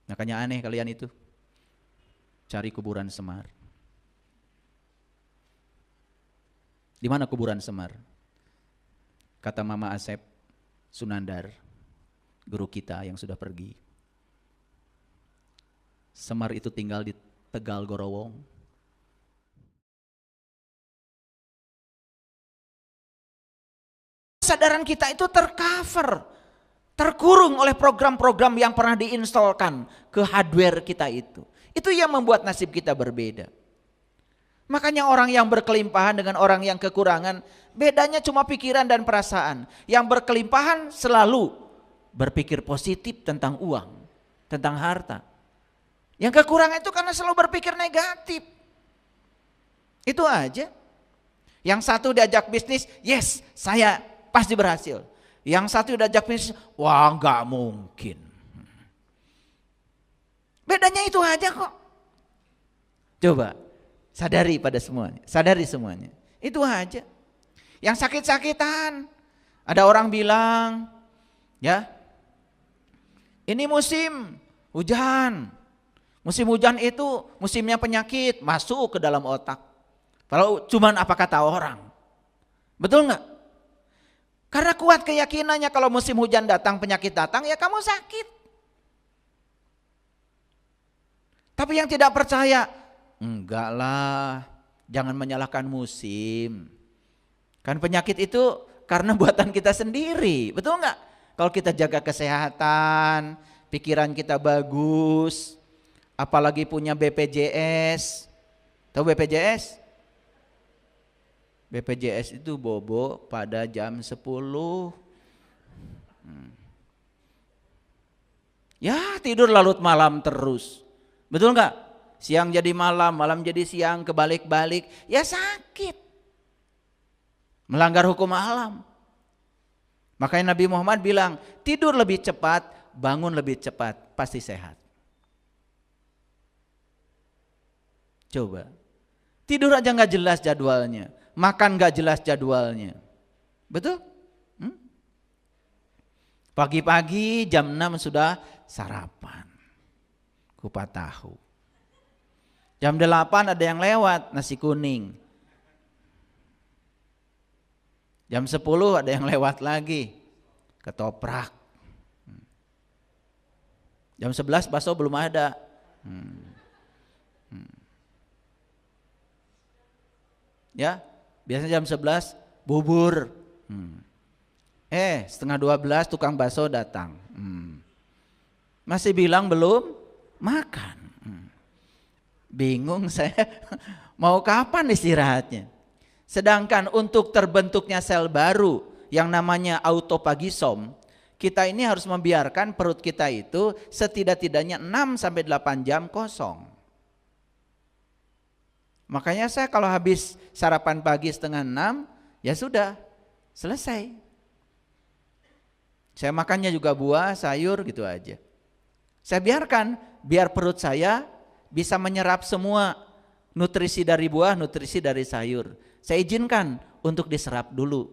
Makanya aneh kalian itu cari kuburan Semar. Di mana kuburan Semar? Kata Mama Asep Sunandar, guru kita yang sudah pergi. Semar itu tinggal di Tegal Gorowong. Kesadaran kita itu tercover, terkurung oleh program-program yang pernah diinstalkan ke hardware kita itu. Itu yang membuat nasib kita berbeda. Makanya orang yang berkelimpahan dengan orang yang kekurangan, bedanya cuma pikiran dan perasaan. Yang berkelimpahan selalu berpikir positif tentang uang, tentang harta. Yang kekurangan itu karena selalu berpikir negatif. Itu aja. Yang satu diajak bisnis, yes, saya pasti berhasil. Yang satu diajak bisnis, wah nggak mungkin. Bedanya itu aja kok. Coba sadari pada semuanya, sadari semuanya. Itu aja. Yang sakit-sakitan, ada orang bilang, ya, ini musim hujan. Musim hujan itu musimnya penyakit masuk ke dalam otak. Kalau cuman apa kata orang, betul nggak? Karena kuat keyakinannya kalau musim hujan datang, penyakit datang, ya kamu sakit. Tapi yang tidak percaya, enggak lah, jangan menyalahkan musim. Kan penyakit itu karena buatan kita sendiri, betul nggak? Kalau kita jaga kesehatan, pikiran kita bagus, apalagi punya BPJS. Tahu BPJS? BPJS itu bobo pada jam 10. Ya tidur larut malam terus. Betul nggak? Siang jadi malam, malam jadi siang, kebalik-balik. Ya sakit. Melanggar hukum alam. Makanya Nabi Muhammad bilang, tidur lebih cepat, bangun lebih cepat, pasti sehat. Coba. Tidur aja nggak jelas jadwalnya. Makan gak jelas jadwalnya. Betul? Pagi-pagi jam 6 sudah sarapan. Kupat tahu. Jam 8 ada yang lewat nasi kuning. Jam 10 ada yang lewat lagi. Ketoprak. Jam 11 bakso belum ada. Ya, biasanya jam 11 bubur. Setengah 12 tukang bakso datang. Masih bilang belum makan. Bingung saya mau kapan istirahatnya. Sedangkan untuk terbentuknya sel baru yang namanya autopagisom, kita ini harus membiarkan perut kita itu setidak-tidaknya 6 sampai 8 jam kosong. Makanya saya kalau habis sarapan pagi setengah 6, ya sudah, selesai. Saya makannya juga buah, sayur gitu aja. Saya biarkan, biar perut saya bisa menyerap semua nutrisi dari buah, nutrisi dari sayur. Saya izinkan untuk diserap dulu,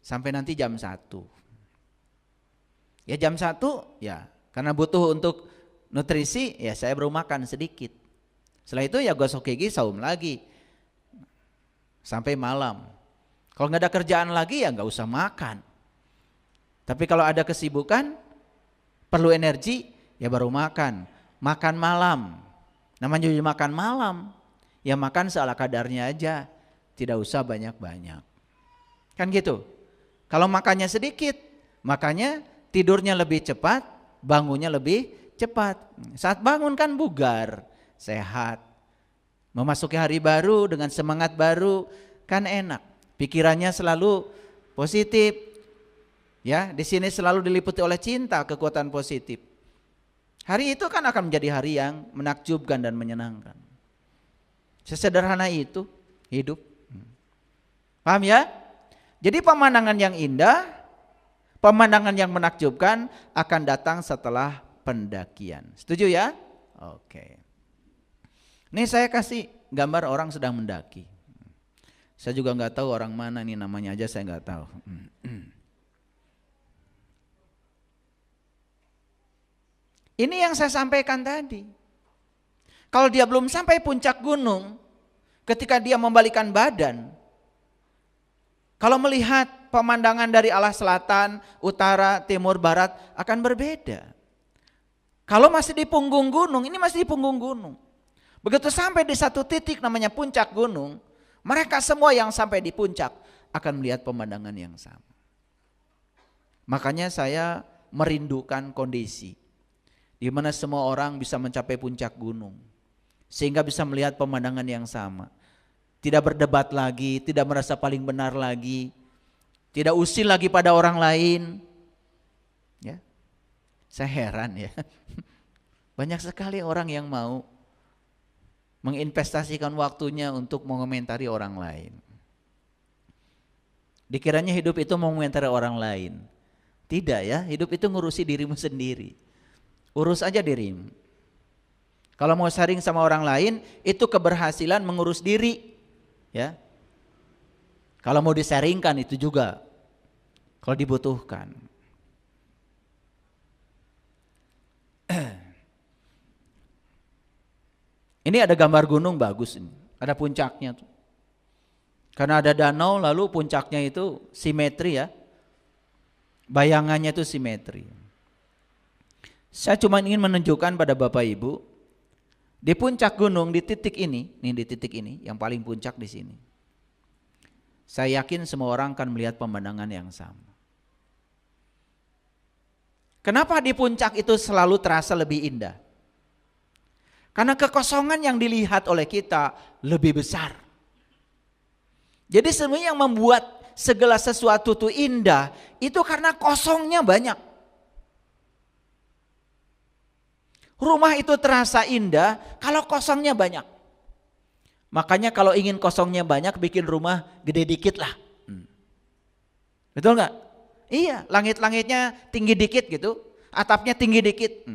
sampai nanti jam 1. Ya jam 1, ya karena butuh untuk nutrisi, ya saya baru makan sedikit. Setelah itu ya gosok gigi, saum lagi sampai malam. Kalau nggak ada kerjaan lagi ya nggak usah makan. Tapi kalau ada kesibukan, perlu energi, ya baru makan. Makan malam, namanya juga makan malam, ya makan seala kadarnya aja, tidak usah banyak-banyak. Kan gitu. Kalau makannya sedikit, makanya tidurnya lebih cepat, bangunnya lebih cepat. Saat bangun kan bugar, sehat, memasuki hari baru dengan semangat baru, kan enak. Pikirannya selalu positif, ya. Di sini selalu diliputi oleh cinta, kekuatan positif. Hari itu kan akan menjadi hari yang menakjubkan dan menyenangkan. Sesederhana itu hidup. Paham ya? Jadi pemandangan yang indah, pemandangan yang menakjubkan akan datang setelah pendakian. Setuju ya? Oke. Ini saya kasih gambar orang sedang mendaki. Saya juga nggak tahu orang mana nih, namanya aja saya nggak tahu. Ini yang saya sampaikan tadi. Kalau dia belum sampai puncak gunung, ketika dia membalikan badan, kalau melihat pemandangan dari arah selatan, utara, timur, barat akan berbeda. Kalau masih di punggung gunung, ini masih di punggung gunung. Begitu sampai di satu titik namanya puncak gunung, mereka semua yang sampai di puncak akan melihat pemandangan yang sama. Makanya saya merindukan kondisi di mana semua orang bisa mencapai puncak gunung, sehingga bisa melihat pemandangan yang sama. Tidak berdebat lagi, tidak merasa paling benar lagi, tidak usil lagi pada orang lain. Ya, saya heran ya, banyak sekali orang yang mau menginvestasikan waktunya untuk mengomentari orang lain. Dikiranya hidup itu mengomentari orang lain. Tidak ya, hidup itu ngurusi dirimu sendiri. Urus aja dirimu. Kalau mau sharing sama orang lain, itu keberhasilan mengurus diri. Ya. Kalau mau disaringkan itu juga, kalau dibutuhkan. Ini ada gambar gunung bagus ini, ada puncaknya tuh. Karena ada danau lalu puncaknya itu simetri ya. Bayangannya itu simetri. Saya cuma ingin menunjukkan pada Bapak Ibu, di puncak gunung di titik ini, nih di titik ini yang paling puncak di sini. Saya yakin semua orang akan melihat pemandangan yang sama. Kenapa di puncak itu selalu terasa lebih indah? Karena kekosongan yang dilihat oleh kita lebih besar. Jadi sebenarnya yang membuat segala sesuatu itu indah itu karena kosongnya banyak. Rumah itu terasa indah kalau kosongnya banyak. Makanya kalau ingin kosongnya banyak, bikin rumah gede dikit lah. Betul nggak? Iya, langit-langitnya tinggi dikit gitu, atapnya tinggi dikit.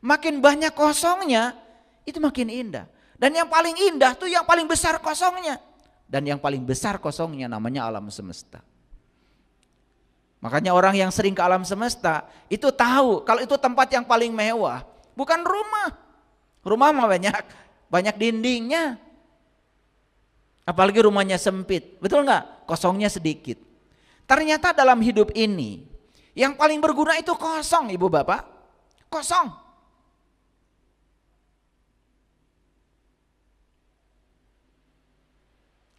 Makin banyak kosongnya, itu makin indah. Dan yang paling indah tuh yang paling besar kosongnya. Dan yang paling besar kosongnya namanya alam semesta. Makanya orang yang sering ke alam semesta itu tahu kalau itu tempat yang paling mewah. Bukan rumah. Rumah mah banyak dindingnya. Apalagi rumahnya sempit. Betul nggak? Kosongnya sedikit. Ternyata dalam hidup ini yang paling berguna itu kosong, Ibu Bapak. Kosong.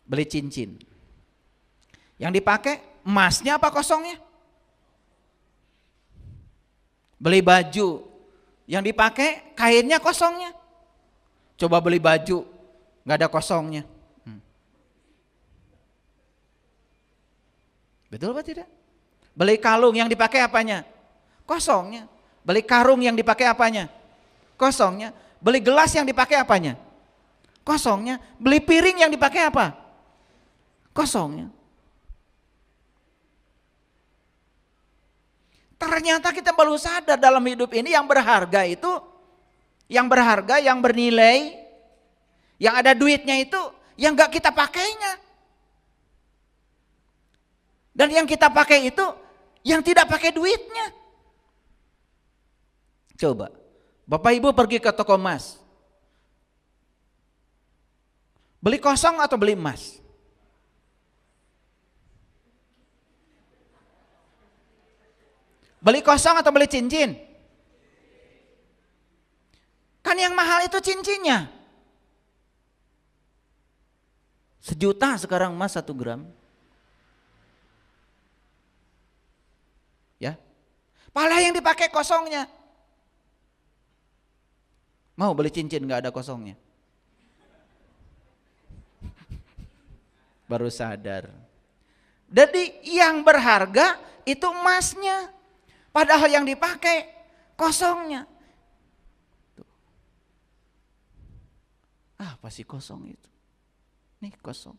Beli cincin. Yang dipakai emasnya apa kosongnya? Beli baju. Yang dipakai kainnya kosongnya. Coba beli baju, nggak ada kosongnya. Betul apa tidak? Beli kalung yang dipakai apanya? Kosongnya. Beli karung yang dipakai apanya? Kosongnya. Beli gelas yang dipakai apanya? Kosongnya. Beli piring yang dipakai apa? Kosongnya. Ternyata kita baru sadar dalam hidup ini yang berharga itu, yang berharga, yang bernilai, yang ada duitnya itu, yang gak kita pakainya. Dan yang kita pakai itu, yang tidak pakai duitnya. Coba, Bapak Ibu pergi ke toko emas. Beli kosong atau beli emas? Beli kosong atau beli cincin? Kan yang mahal itu cincinnya. 1 juta sekarang emas 1 gram. Ya. Padahal yang dipakai kosongnya. Mau beli cincin gak ada kosongnya? Baru sadar. Jadi yang berharga itu emasnya. Padahal yang dipakai kosongnya. Apa sih kosong itu? Nih kosong.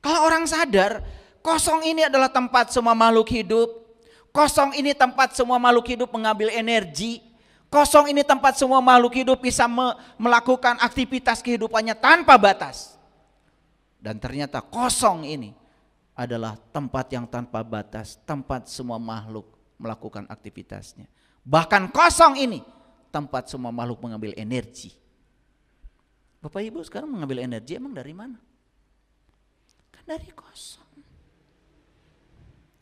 Kalau orang sadar, kosong ini adalah tempat semua makhluk hidup. Kosong ini tempat semua makhluk hidup mengambil energi. Kosong ini tempat semua makhluk hidup bisa melakukan aktivitas kehidupannya tanpa batas. Dan ternyata kosong ini adalah tempat yang tanpa batas, tempat semua makhluk melakukan aktivitasnya. Bahkan kosong ini tempat semua makhluk mengambil energi. Bapak Ibu sekarang mengambil energi emang dari mana? Kan dari kosong.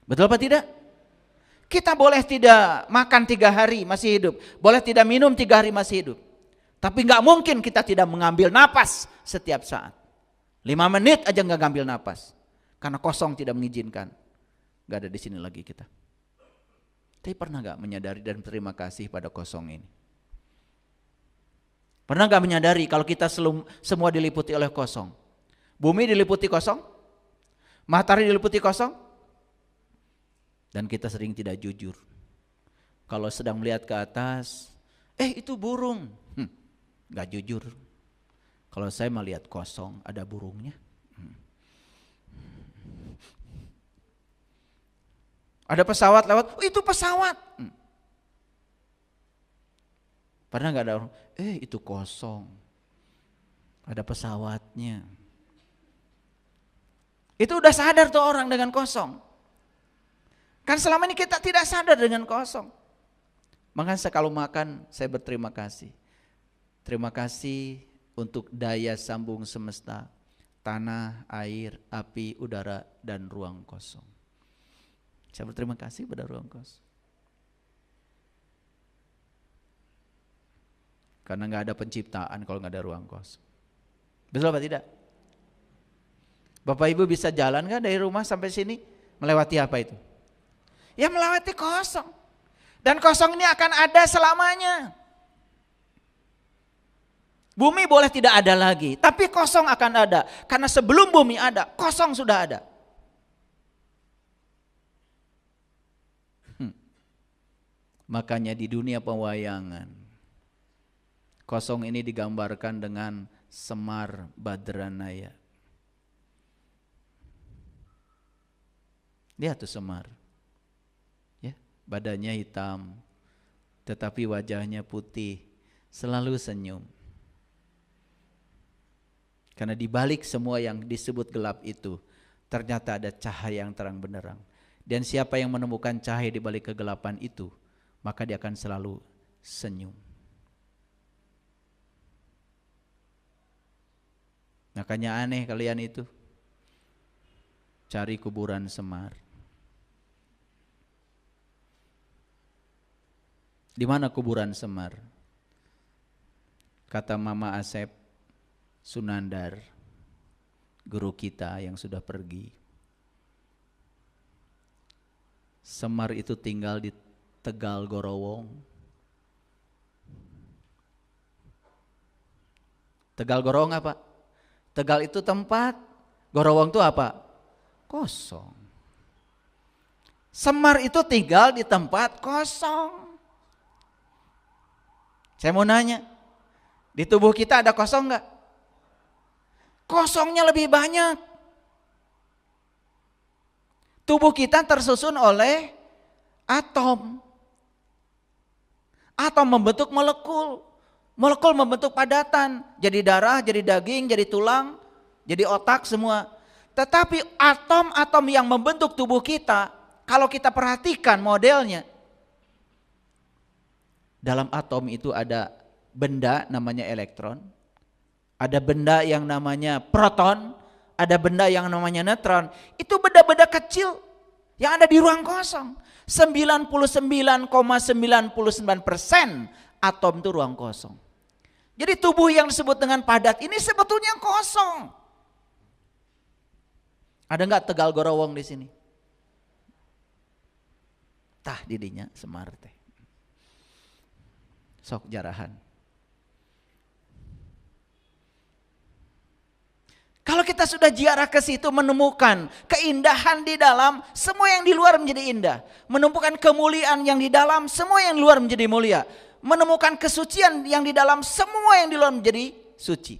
Betul apa tidak? Kita boleh tidak makan 3 hari masih hidup. Boleh tidak minum 3 hari masih hidup. Tapi gak mungkin kita tidak mengambil napas setiap saat. 5 menit aja gak ngambil napas. Karena kosong tidak mengizinkan. Gak ada di sini lagi kita. Tapi pernah gak menyadari dan berterima kasih pada kosong ini? Pernah gak menyadari kalau kita semua diliputi oleh kosong? Bumi diliputi kosong? Matahari diliputi kosong? Dan kita sering tidak jujur. Kalau sedang melihat ke atas, itu burung. Gak jujur. Kalau saya melihat kosong, ada burungnya. Ada pesawat lewat, itu pesawat. Pernah gak ada orang, itu kosong. Ada pesawatnya. Itu udah sadar tuh orang dengan kosong. Kan selama ini kita tidak sadar dengan kosong. Makanya kalau makan saya berterima kasih. Terima kasih untuk daya sambung semesta. Tanah, air, api, udara, dan ruang kosong. Saya berterima kasih pada ruang kosong. Karena gak ada penciptaan kalau gak ada ruang kosong. Betul apa tidak? Bapak Ibu bisa jalan gak dari rumah sampai sini? Melewati apa itu? Ya melewati kosong. Dan kosong ini akan ada selamanya. Bumi boleh tidak ada lagi, tapi kosong akan ada. Karena sebelum bumi ada, kosong sudah ada. Makanya di dunia pewayangan, kosong ini digambarkan dengan Semar Badranaya. Lihat tuh Semar, ya, badannya hitam, tetapi wajahnya putih, selalu senyum. Karena di balik semua yang disebut gelap itu, ternyata ada cahaya yang terang benderang. Dan siapa yang menemukan cahaya di balik kegelapan itu, maka dia akan selalu senyum. Makanya aneh kalian itu cari kuburan Semar. Di mana kuburan Semar? Kata Mama Asep Sunandar, guru kita yang sudah pergi. Semar itu tinggal di Tegal Gorowong. Tegal Gorowong apa? Tegal itu tempat, Gorowong itu apa? Kosong. Semar itu tinggal di tempat kosong. Saya mau nanya, di tubuh kita ada kosong enggak? Kosongnya lebih banyak. Tubuh kita tersusun oleh atom. Atom membentuk molekul. Molekul membentuk padatan. Jadi darah, jadi daging, jadi tulang, jadi otak semua. Tetapi atom-atom yang membentuk tubuh kita, kalau kita perhatikan modelnya, dalam atom itu ada benda namanya elektron, ada benda yang namanya proton, ada benda yang namanya neutron. Itu benda-benda kecil yang ada di ruang kosong. 99,99% atom itu ruang kosong. Jadi tubuh yang disebut dengan padat ini sebetulnya kosong. Ada enggak Tegal Gorowong di sini? Tah didinya Semar teh. Sok jarahan. Kalau kita sudah ziarah ke situ menemukan keindahan di dalam, semua yang di luar menjadi indah. Menemukan kemuliaan yang di dalam, semua yang di luar menjadi mulia. Menemukan kesucian yang di dalam, semua yang di luar menjadi suci.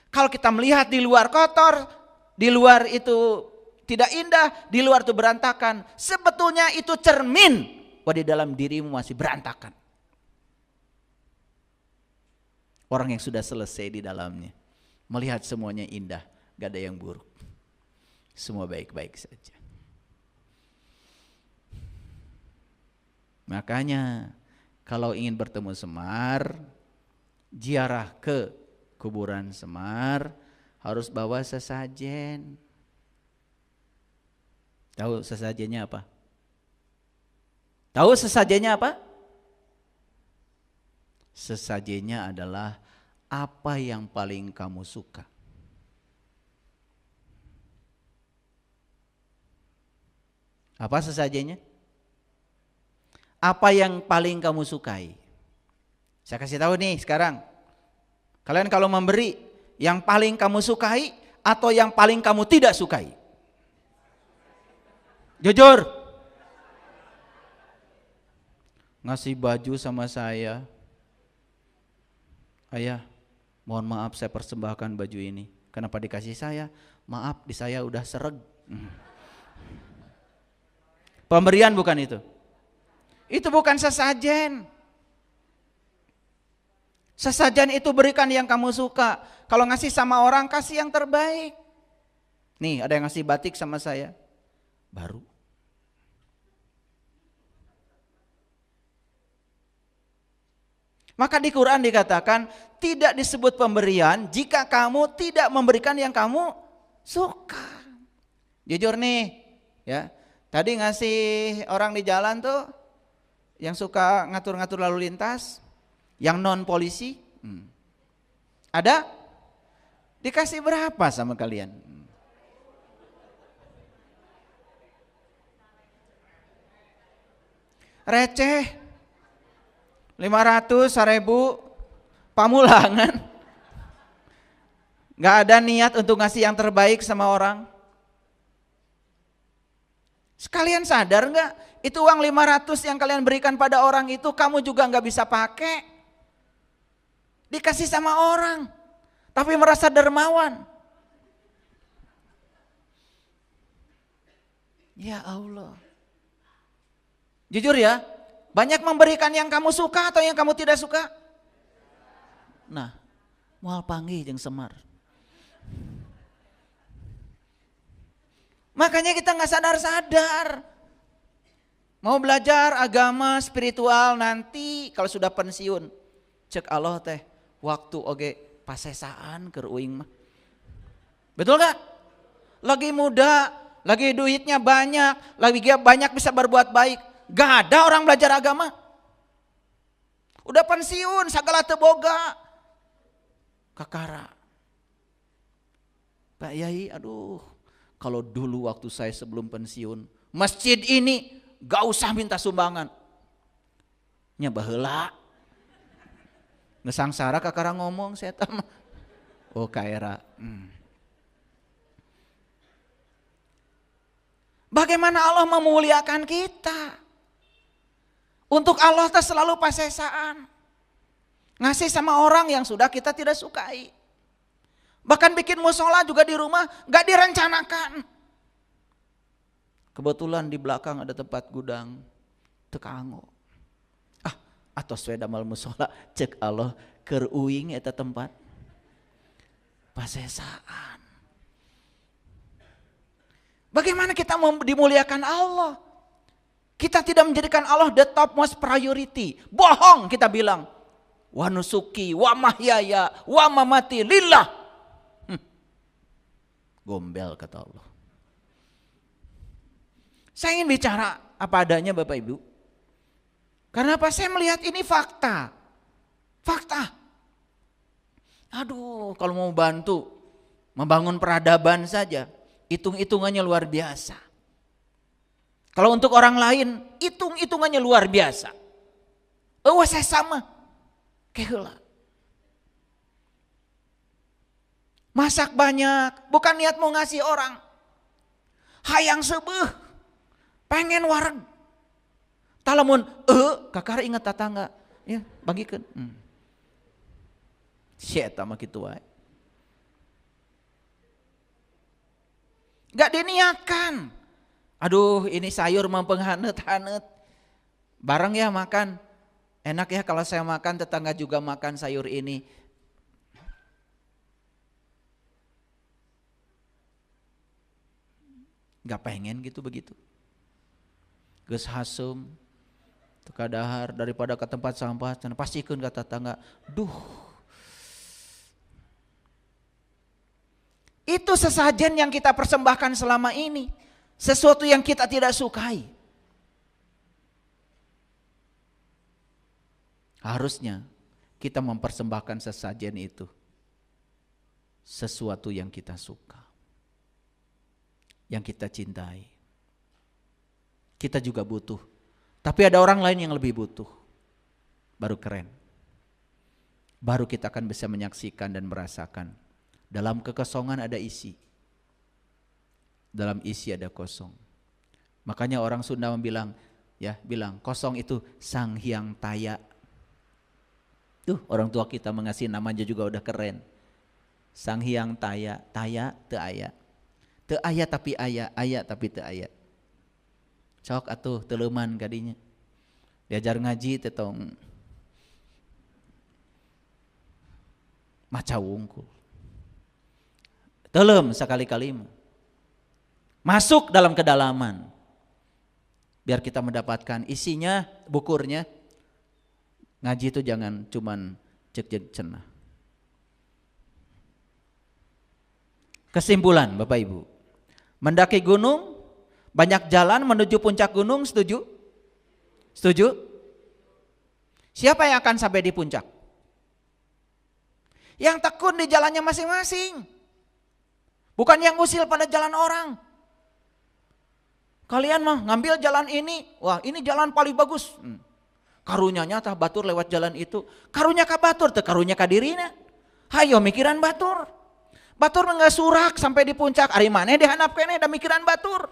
Kalau kita melihat di luar kotor, di luar itu tidak indah, di luar itu berantakan, sebetulnya itu cermin bahwa di dalam dirimu masih berantakan. Orang yang sudah selesai di dalamnya, melihat semuanya indah, gak ada yang buruk, semua baik-baik saja. Makanya kalau ingin bertemu Semar, ziarah ke kuburan Semar harus bawa sesajen. Tahu sesajennya apa? Tahu sesajennya apa? Sesajennya adalah apa yang paling kamu suka. Apa sesajennya? Apa yang paling kamu sukai? Saya kasih tahu nih sekarang. Kalian kalau memberi, yang paling kamu sukai atau yang paling kamu tidak sukai? Jujur. Ngasih baju sama saya. Ayah, mohon maaf saya persembahkan baju ini. Kenapa dikasih saya? Maaf, di saya udah sereg. Pemberian bukan itu. Itu bukan sesajen. Sesajen itu berikan yang kamu suka. Kalau ngasih sama orang, kasih yang terbaik. Nih, ada yang ngasih batik sama saya. Baru. Maka di Quran dikatakan tidak disebut pemberian jika kamu tidak memberikan yang kamu suka. Jujur nih, ya. Tadi ngasih orang di jalan tuh yang suka ngatur-ngatur lalu lintas, yang non polisi, ada? Dikasih berapa sama kalian? Receh, 500, 1000, pamulangan. Gak ada niat untuk ngasih yang terbaik sama orang. Sekalian sadar gak? Itu uang 500 yang kalian berikan pada orang itu kamu juga gak bisa pakai. Dikasih sama orang, tapi merasa dermawan. Ya Allah. Jujur ya, banyak memberikan yang kamu suka atau yang kamu tidak suka? Nah, moal panggih jeung Semar. Makanya kita nggak sadar-sadar. Mau belajar agama spiritual nanti kalau sudah pensiun. Cek Allah teh, waktu oge pasesaan keur uing mah. Betul gak? Lagi muda, lagi duitnya banyak, lagi banyak bisa berbuat baik. Gak ada orang belajar agama. Udah pensiun, sagala teu boga. Kakara. Pak Yai, aduh. Kalau dulu waktu saya sebelum pensiun, masjid ini gak usah minta sumbangan. Nya baheula. Ngesangsara kakara ngomong saya mah. Oh kaera. Bagaimana Allah memuliakan kita? Untuk Allah kita selalu pasesaan. Ngasih sama orang yang sudah kita tidak sukai. Bahkan bikin musola juga di rumah gak direncanakan. Kebetulan di belakang ada tempat gudang. Tekango. Atau sepeda mal musola cek Allah keur uing eta tempat. Pasesaan. Bagaimana kita dimuliakan Allah? Kita tidak menjadikan Allah the topmost priority. Bohong kita bilang. Wa nusuki, wa mahyaya, wa mamati lillah. Gombel kata Allah. Saya ingin bicara apa adanya Bapak Ibu. Karena apa? Saya melihat ini fakta. Fakta. Aduh, kalau mau bantu membangun peradaban saja, hitung-hitungannya luar biasa. Kalau untuk orang lain, hitung-hitungannya luar biasa. Oh, saya sama. Keheula. Masak banyak, bukan niat mau ngasih orang. Hayang sebeuh, pengen wareg. Talamun, kakara ingat tetangga, ya bagikan. Sieta mah kitu wae. Gak diniatkan. Aduh, ini sayur mempenghanet-hanet. Bareng ya makan. Enak ya kalau saya makan, tetangga juga makan sayur ini. Gak pengen gitu begitu. Geus hasum, Teka dahar daripada ke tempat sampah, pastikan kata tangga, duh. Itu sesajen yang kita persembahkan selama ini. Sesuatu yang kita tidak sukai. Harusnya kita mempersembahkan sesajen itu sesuatu yang kita suka, yang kita cintai. Kita juga butuh, tapi ada orang lain yang lebih butuh. Baru keren. Baru kita akan bisa menyaksikan dan merasakan. Dalam kekosongan ada isi. Dalam isi ada kosong. Makanya orang Sunda bilang kosong itu sang hyang taya. Tuh orang tua kita mengasih namanya juga udah keren. Sang hyang taya, taya teu aya. Teu aya tapi aya, aya tapi teu aya. Sok atuh teleuman kadinya. Diajar ngaji teh tong maca wungkul. Telem sekali-kali masuk dalam kedalaman. Biar kita mendapatkan isinya, bukurnya. Ngaji itu jangan cuman cek-cek cenah. Kesimpulan Bapak Ibu, mendaki gunung, banyak jalan menuju puncak gunung, setuju? Setuju? Siapa yang akan sampai di puncak? Yang tekun di jalannya masing-masing. Bukan yang usil pada jalan orang. Kalian mah ngambil jalan ini, wah ini jalan paling bagus. Karunyanya tah batur lewat jalan itu. Karunya ka batur, teu karunya ka dirina. Hayo mikiran batur. Batur enggak surak sampai di puncak, ari maneh dihandap keneh da mikiran batur.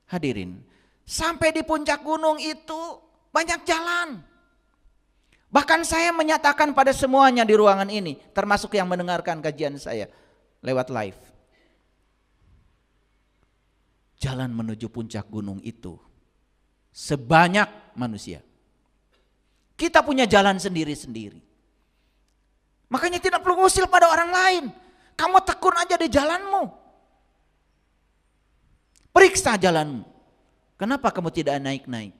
Hadirin, sampai di puncak gunung itu banyak jalan. Bahkan saya menyatakan pada semuanya di ruangan ini, termasuk yang mendengarkan kajian saya lewat live. Jalan menuju puncak gunung itu sebanyak manusia. Kita punya jalan sendiri-sendiri. Makanya tidak perlu usil pada orang lain. Kamu tekun aja di jalanmu. Periksa jalanmu. Kenapa kamu tidak naik-naik?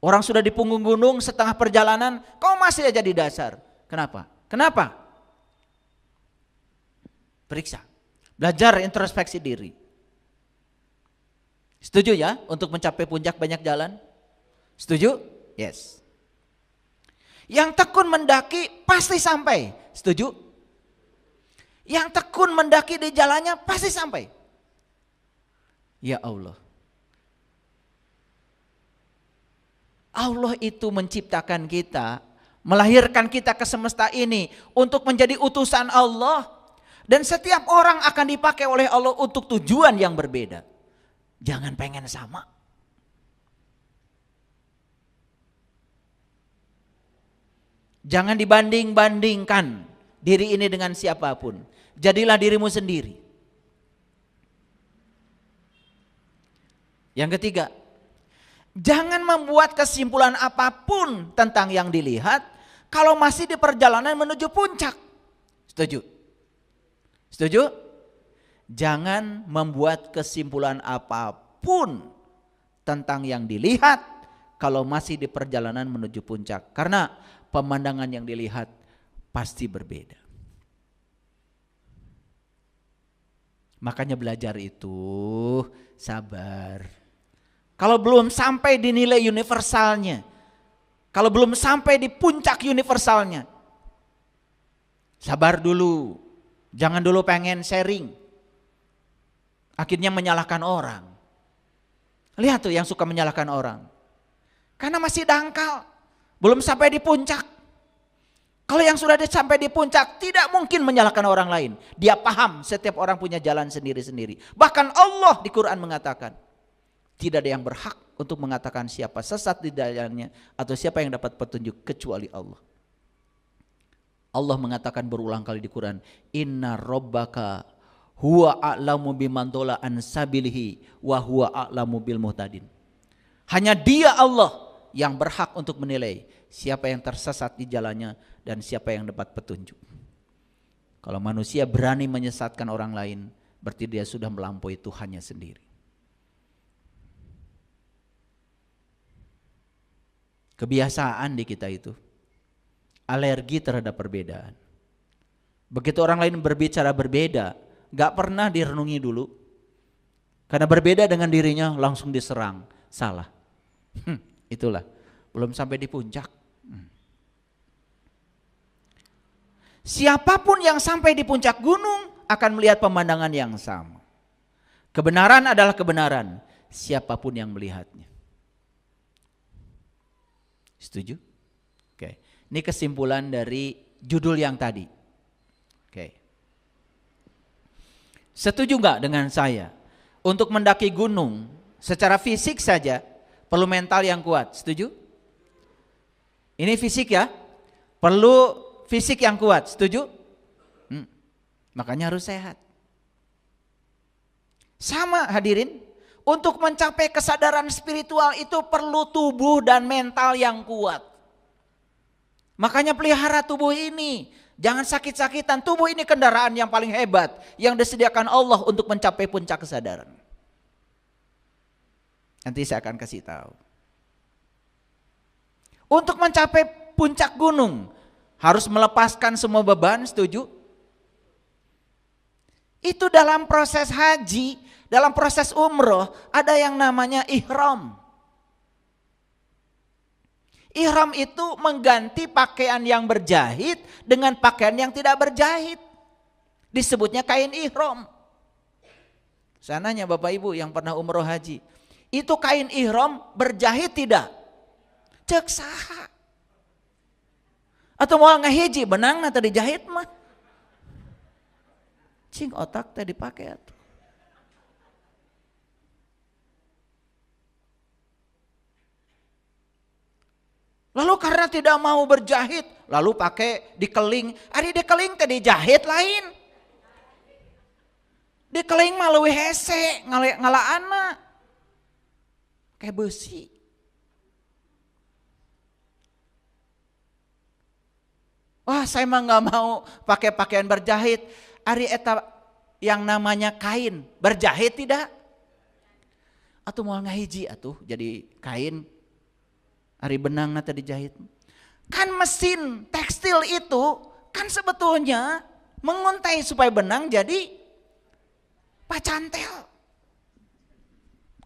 Orang sudah di punggung gunung setengah perjalanan, kamu masih aja di dasar. Kenapa? Kenapa? Periksa. Belajar introspeksi diri. Setuju ya untuk mencapai puncak banyak jalan? Setuju? Yes. Yang tekun mendaki pasti sampai. Setuju? Yang tekun mendaki di jalannya pasti sampai. Ya Allah. Allah itu menciptakan kita, melahirkan kita ke semesta ini untuk menjadi utusan Allah. Dan setiap orang akan dipakai oleh Allah untuk tujuan yang berbeda. Jangan pengen sama. Jangan dibanding-bandingkan diri ini dengan siapapun. Jadilah dirimu sendiri. Yang ketiga, jangan membuat kesimpulan apapun tentang yang dilihat kalau masih di perjalanan menuju puncak. Setuju? Setuju? Jangan membuat kesimpulan apapun tentang yang dilihat kalau masih di perjalanan menuju puncak. Karena pemandangan yang dilihat pasti berbeda. Makanya belajar itu sabar. Kalau belum sampai di nilai universalnya, kalau belum sampai di puncak universalnya, sabar dulu. Jangan dulu pengen sharing. Akhirnya menyalahkan orang. Lihat tuh yang suka menyalahkan orang. Karena masih dangkal. Belum sampai di puncak. Kalau yang sudah sampai di puncak tidak mungkin menyalahkan orang lain. Dia paham setiap orang punya jalan sendiri-sendiri. Bahkan Allah di Quran mengatakan, tidak ada yang berhak untuk mengatakan siapa sesat di jalannya atau siapa yang dapat petunjuk kecuali Allah. Allah mengatakan berulang kali di Quran, Inna rabbaka huwa a'lamu biman dhalla an sabilihi wa huwa a'lamu bil muhtadin. Hanya Dia Allah yang berhak untuk menilai siapa yang tersesat di jalannya dan siapa yang dapat petunjuk. Kalau manusia berani menyesatkan orang lain, berarti dia sudah melampaui Tuhannya sendiri. Kebiasaan di kita itu. Alergi terhadap perbedaan. Begitu orang lain berbicara berbeda, gak pernah direnungi dulu. Karena berbeda dengan dirinya langsung diserang. Salah. Itulah. Belum sampai di puncak. Siapapun yang sampai di puncak gunung akan melihat pemandangan yang sama. Kebenaran adalah kebenaran. Siapapun yang melihatnya. Setuju? Oke. Ini kesimpulan dari judul yang tadi. Oke. Setuju nggak dengan saya? Untuk mendaki gunung secara fisik saja perlu mental yang kuat. Setuju? Ini fisik ya. Perlu fisik yang kuat. Setuju? Makanya harus sehat. Sama hadirin. Untuk mencapai kesadaran spiritual itu perlu tubuh dan mental yang kuat. Makanya pelihara tubuh ini. Jangan sakit-sakitan. Tubuh ini kendaraan yang paling hebat yang disediakan Allah untuk mencapai puncak kesadaran. Nanti saya akan kasih tahu. Untuk mencapai puncak gunung harus melepaskan semua beban, setuju? Itu dalam proses haji, dalam proses umroh ada yang namanya ihram. Ihram itu mengganti pakaian yang berjahit dengan pakaian yang tidak berjahit. Disebutnya kain ihram. Saya nanya Bapak Ibu yang pernah umroh haji, itu kain ihram berjahit tidak? Cek saha. Atau mau ngahiji benang tadi jahit mah. Cing otak tadi dipakai atuh. Lalu karena tidak mau berjahit, lalu pakai dikeling. Ari dikeling tadi jahit lain. Dikeling mah leuwih hese, ngalaana. Kayak besi. Wah, saya mah nggak mau pakai pakaian berjahit. Ari eta yang namanya kain berjahit tidak? Atau mau ngahiji atuh jadi kain. Ari benang nata dijahit. Kan mesin tekstil itu kan sebetulnya menguntai supaya benang jadi pacantel.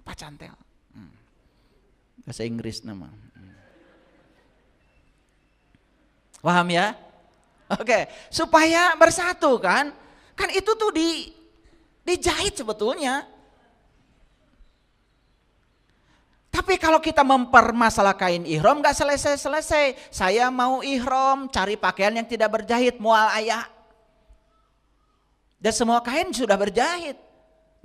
Pacantel. Bahasa Inggris nama. Paham ya? Oke, supaya bersatu kan? Kan itu tuh dijahit sebetulnya. Tapi kalau kita mempermasalah kain ihram gak selesai-selesai. Saya mau ihram, cari pakaian yang tidak berjahit, mual aya. Dan semua kain sudah berjahit.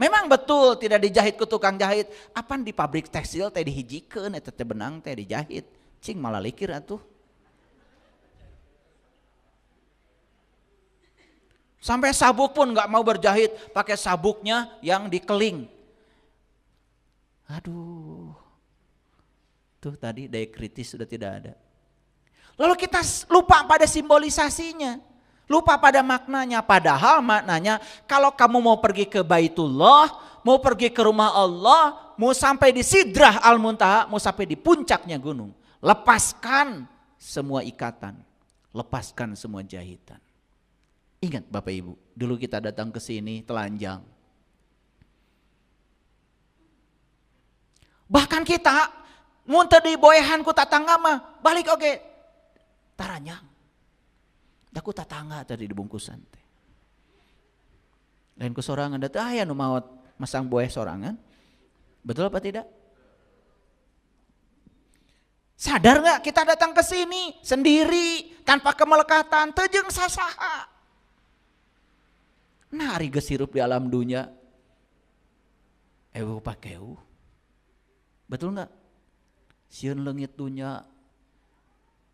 Memang betul tidak dijahit ke tukang jahit. Apaan di pabrik tekstil teh dihijikeun eta teh benang teh dijahit. Cing malah likir atuh. Sampai sabuk pun gak mau berjahit, pakai sabuknya yang dikeling. Aduh. Tuh tadi daya kritis sudah tidak ada. Lalu kita lupa pada simbolisasinya. Lupa pada maknanya. Padahal maknanya kalau kamu mau pergi ke Baitullah, mau pergi ke rumah Allah, mau sampai di Sidrah Al-Muntaha, mau sampai di puncaknya gunung. Lepaskan semua ikatan. Lepaskan semua jahitan. Ingat Bapak Ibu, dulu kita datang ke sini telanjang. Bahkan kita muntah di boehan ku tatangga mah balik oke taranyang. Da ku tatangga tadi di bungkusan teh. Lain ku sorangan da teh aya nu maot masang boeh sorangan. Betul apa tidak? Sadar nggak kita datang ke sini sendiri tanpa kemelekatan teu jeung sasaha. Nah ari geus hirup di alam dunia. Ewu pakeu. Betul enggak? Sieun leungit dunya.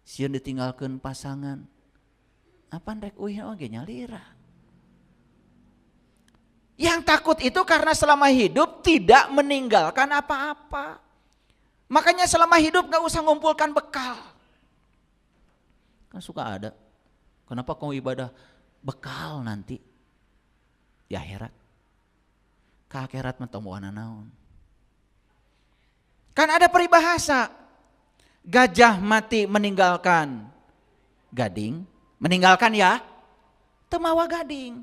Sieun ditinggalkeun pasangan. Apan rek uih oge nyalira. Yang takut itu karena selama hidup tidak meninggalkan apa-apa. Makanya selama hidup gak usah ngumpulkan bekal. Kan suka ada. Kenapa kamu ibadah bekal nanti? Di akhirat. Ke akhirat mah teu moana naon. Kan ada peribahasa. Gajah mati meninggalkan gading, meninggalkan ya temawa gading.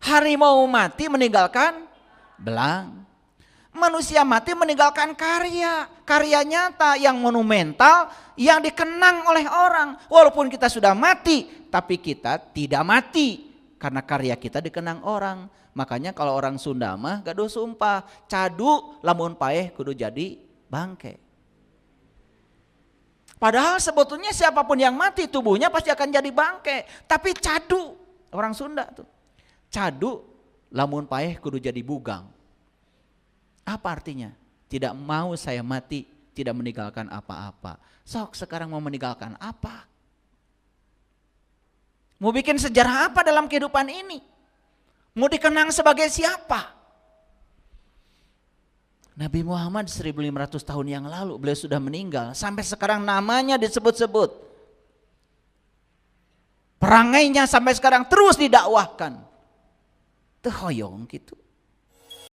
Harimau mati meninggalkan belang. Manusia mati meninggalkan karya, karya nyata yang monumental yang dikenang oleh orang. Walaupun kita sudah mati, tapi kita tidak mati karena karya kita dikenang orang. Makanya kalau orang Sunda mah gaduh sumpah, cadu lamun paeh kudu jadi bangke. Padahal sebetulnya siapapun yang mati tubuhnya pasti akan jadi bangke. Tapi cadu, orang Sunda tuh. Cadu lamun paeh kudu jadi bugang. Apa artinya? Tidak mau saya mati, tidak meninggalkan apa-apa. Sok sekarang mau meninggalkan apa? Mau bikin sejarah apa dalam kehidupan ini? Mau dikenang sebagai siapa? Nabi Muhammad 1500 tahun yang lalu beliau sudah meninggal. Sampai sekarang namanya disebut-sebut. Perangainya sampai sekarang terus didakwahkan. Teu hoyong gitu.